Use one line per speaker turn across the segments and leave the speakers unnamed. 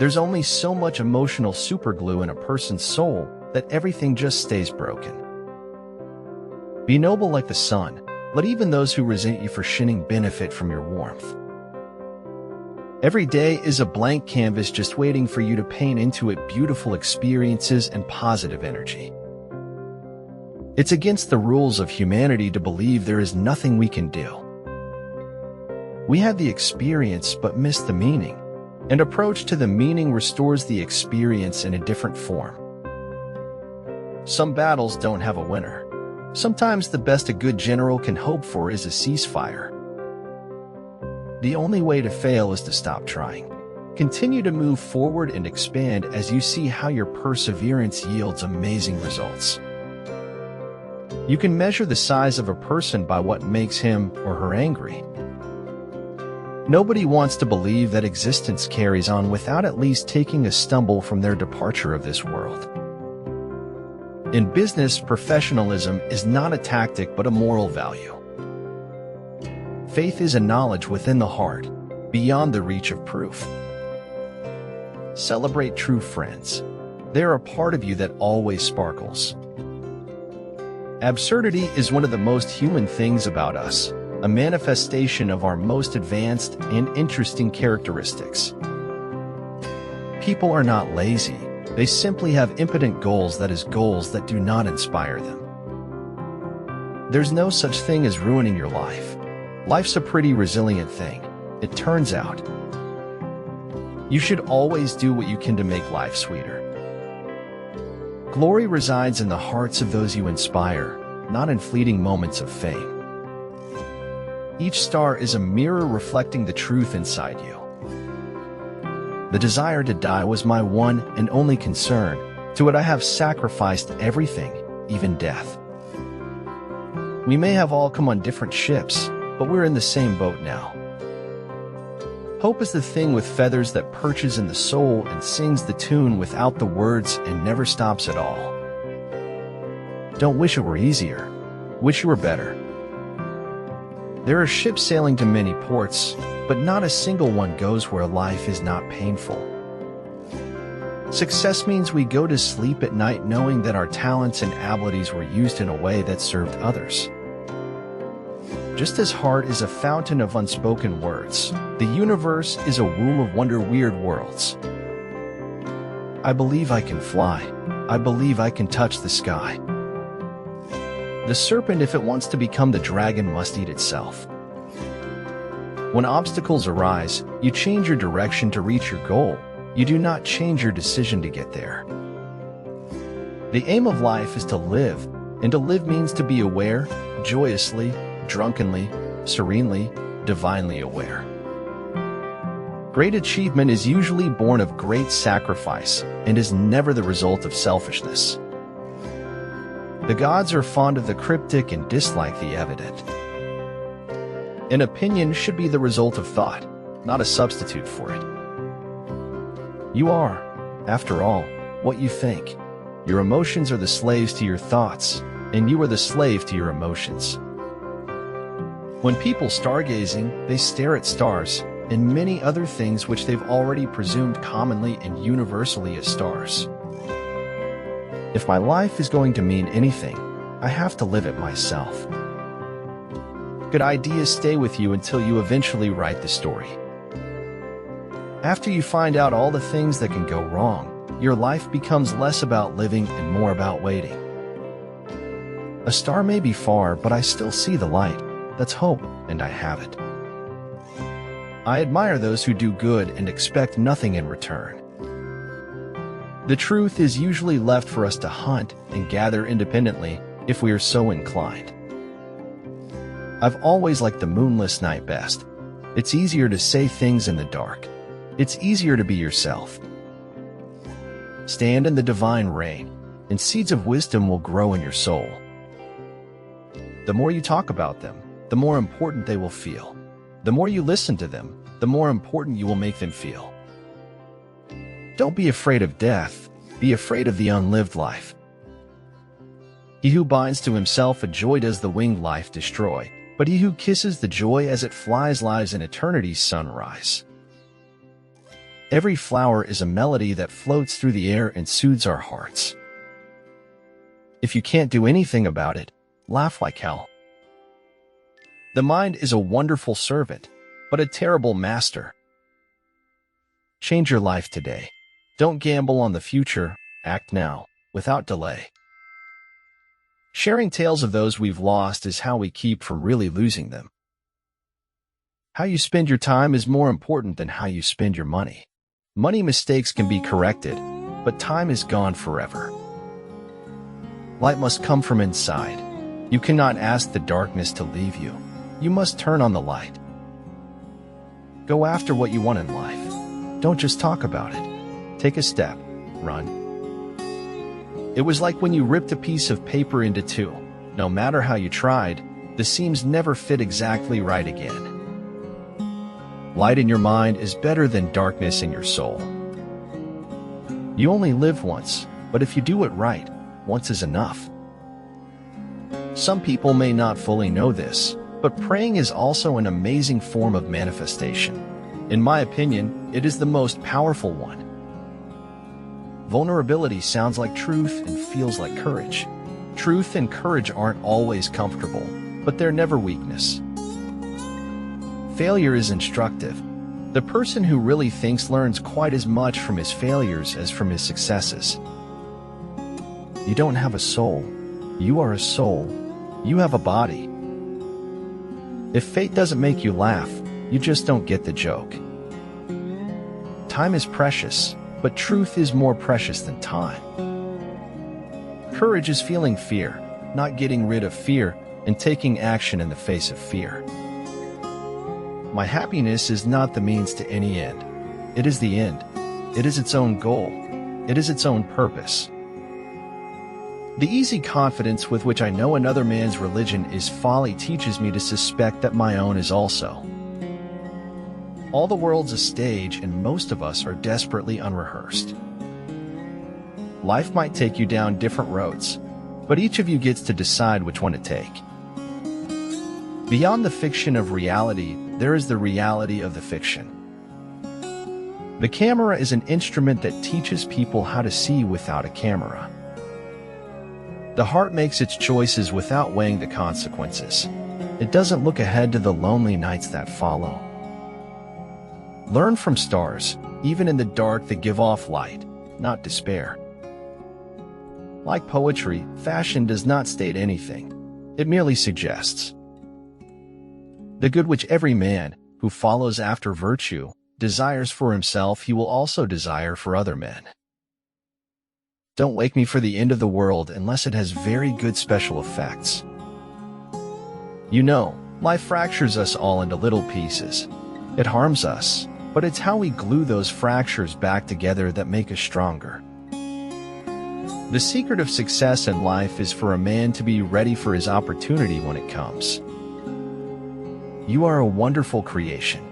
There's only so much emotional superglue in a person's soul that everything just stays broken. Be noble like the sun. Let even those who resent you for shining benefit from your warmth. Every day is a blank canvas just waiting for you to paint into it beautiful experiences and positive energy. It's against the rules of humanity to believe there is nothing we can do. We have the experience but miss the meaning. An approach to the meaning restores the experience in a different form. Some battles don't have a winner. Sometimes the best a good general can hope for is a ceasefire. The only way to fail is to stop trying. Continue to move forward and expand as you see how your perseverance yields amazing results. You can measure the size of a person by what makes him or her angry. Nobody wants to believe that existence carries on without at least taking a stumble from their departure of this world. In business, professionalism is not a tactic but a moral value. Faith is a knowledge within the heart, beyond the reach of proof. Celebrate true friends. They're a part of you that always sparkles. Absurdity is one of the most human things about us, a manifestation of our most advanced and interesting characteristics. People are not lazy. They simply have impotent goals that do not inspire them. There's no such thing as ruining your life. Life's a pretty resilient thing, it turns out. You should always do what you can to make life sweeter. Glory resides in the hearts of those you inspire, not in fleeting moments of fame. Each star is a mirror reflecting the truth inside you. The desire to die was my one and only concern. To it I have sacrificed everything, even death. We may have all come on different ships, but we're in the same boat now. Hope is the thing with feathers that perches in the soul and sings the tune without the words and never stops at all. Don't wish it were easier. Wish you were better. There are ships sailing to many ports, but not a single one goes where life is not painful. Success means we go to sleep at night knowing that our talents and abilities were used in a way that served others. Just as heart is a fountain of unspoken words, the universe is a womb of wonder weird worlds. I believe I can fly. I believe I can touch the sky. The serpent, if it wants to become the dragon, must eat itself. When obstacles arise, you change your direction to reach your goal. You do not change your decision to get there. The aim of life is to live, and to live means to be aware, joyously, drunkenly, serenely, divinely aware. Great achievement is usually born of great sacrifice and is never the result of selfishness. The gods are fond of the cryptic and dislike the evident. An opinion should be the result of thought, not a substitute for it. You are, after all, what you think. Your emotions are the slaves to your thoughts, and you are the slave to your emotions. When people stargazing, they stare at stars and many other things which they've already presumed commonly and universally as stars. If my life is going to mean anything, I have to live it myself. Good ideas stay with you until you eventually write the story. After you find out all the things that can go wrong, your life becomes less about living and more about waiting. A star may be far, but I still see the light. That's hope, and I have it. I admire those who do good and expect nothing in return. The truth is usually left for us to hunt and gather independently if we are so inclined. I've always liked the moonless night best. It's easier to say things in the dark. It's easier to be yourself. Stand in the divine rain, and seeds of wisdom will grow in your soul. The more you talk about them, the more important they will feel. The more you listen to them, the more important you will make them feel. Don't be afraid of death. Be afraid of the unlived life. He who binds to himself a joy does the winged life destroy, but he who kisses the joy as it flies lives in eternity's sunrise. Every flower is a melody that floats through the air and soothes our hearts. If you can't do anything about it, laugh like hell. The mind is a wonderful servant, but a terrible master. Change your life today. Don't gamble on the future, act now, without delay. Sharing tales of those we've lost is how we keep from really losing them. How you spend your time is more important than how you spend your money. Money mistakes can be corrected, but time is gone forever. Light must come from inside. You cannot ask the darkness to leave you. You must turn on the light. Go after what you want in life. Don't just talk about it. Take a step. Run. It was like when you ripped a piece of paper into two. No matter how you tried, the seams never fit exactly right again. Light in your mind is better than darkness in your soul. You only live once, but if you do it right, once is enough. Some people may not fully know this, but praying is also an amazing form of manifestation. In my opinion, it is the most powerful one. Vulnerability sounds like truth and feels like courage. Truth and courage aren't always comfortable, but they're never weakness. Failure is instructive. The person who really thinks learns quite as much from his failures as from his successes. You don't have a soul. You are a soul. You have a body. If fate doesn't make you laugh, you just don't get the joke. Time is precious, but truth is more precious than time. Courage is feeling fear, not getting rid of fear, and taking action in the face of fear. My happiness is not the means to any end. It is the end. It is its own goal. It is its own purpose. The easy confidence with which I know another man's religion is folly teaches me to suspect that my own is also. All the world's a stage, and most of us are desperately unrehearsed. Life might take you down different roads, but each of you gets to decide which one to take. Beyond the fiction of reality, there is the reality of the fiction. The camera is an instrument that teaches people how to see without a camera. The heart makes its choices without weighing the consequences. It doesn't look ahead to the lonely nights that follow. Learn from stars, even in the dark, that give off light, not despair. Like poetry, fashion does not state anything. It merely suggests. The good which every man, who follows after virtue, desires for himself, he will also desire for other men. Don't wake me for the end of the world unless it has very good special effects. You know, life fractures us all into little pieces. It harms us, but it's how we glue those fractures back together that make us stronger. The secret of success in life is for a man to be ready for his opportunity when it comes. You are a wonderful creation.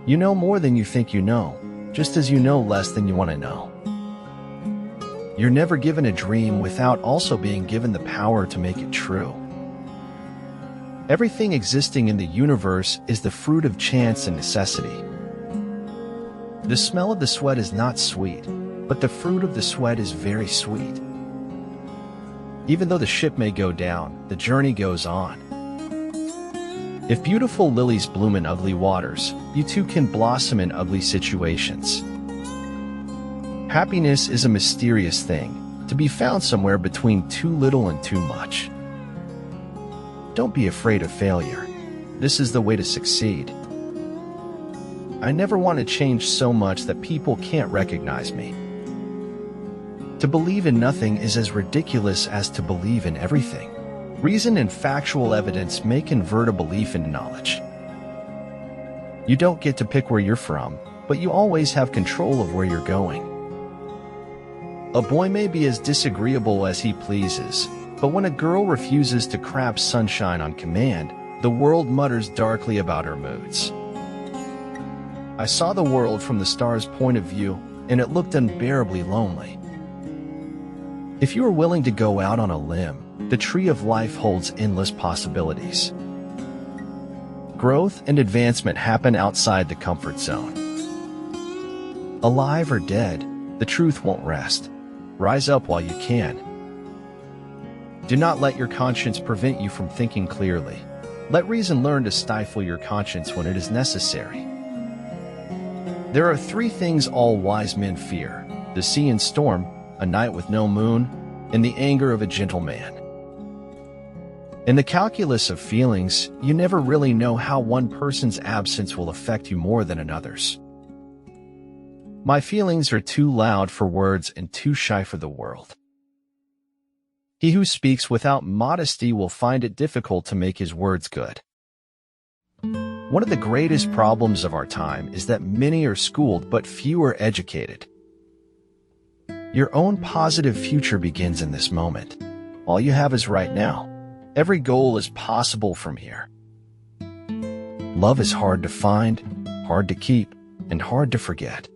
You know more than you think you know, just as you know less than you want to know. You're never given a dream without also being given the power to make it true. Everything existing in the universe is the fruit of chance and necessity. The smell of the sweat is not sweet, but the fruit of the sweat is very sweet. Even though the ship may go down, the journey goes on. If beautiful lilies bloom in ugly waters, you too can blossom in ugly situations. Happiness is a mysterious thing, to be found somewhere between too little and too much. Don't be afraid of failure. This is the way to succeed. I never want to change so much that people can't recognize me. To believe in nothing is as ridiculous as to believe in everything. Reason and factual evidence may convert a belief into knowledge. You don't get to pick where you're from, but you always have control of where you're going. A boy may be as disagreeable as he pleases, but when a girl refuses to crap sunshine on command, the world mutters darkly about her moods. I saw the world from the star's point of view, and it looked unbearably lonely. If you are willing to go out on a limb, the tree of life holds endless possibilities. Growth and advancement happen outside the comfort zone. Alive or dead, the truth won't rest. Rise up while you can. Do not let your conscience prevent you from thinking clearly. Let reason learn to stifle your conscience when it is necessary. There are 3 things all wise men fear: the sea and storm, a night with no moon, and the anger of a gentle man. In the calculus of feelings, you never really know how one person's absence will affect you more than another's. My feelings are too loud for words and too shy for the world. He who speaks without modesty will find it difficult to make his words good. One of the greatest problems of our time is that many are schooled but few are educated. Your own positive future begins in this moment. All you have is right now. Every goal is possible from here. Love is hard to find, hard to keep, and hard to forget.